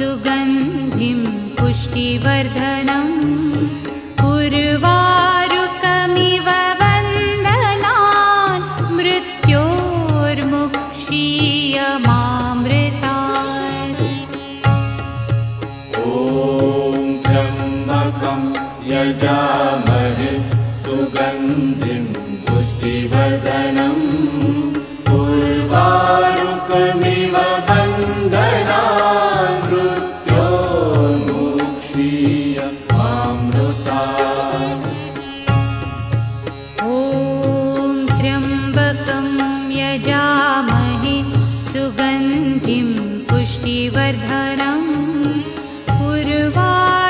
सुगन्धिं पुष्टिवर्धनम् उर्वारुकमिव वन्दनान् मृत्योर्मुक्षीयमामृतात्। ॐ त्र्यम्बकं यजामहे सुगन्धिं पुष्टिवर्धनम् उर्वारुकमिव वन्दनान् मृत्योर्मुक्षीयमामृतात्। ॐ त्र्यम्बकं यजामहे सुगन्धिं पुष्टिवर्धनम् उर्वारुकमिव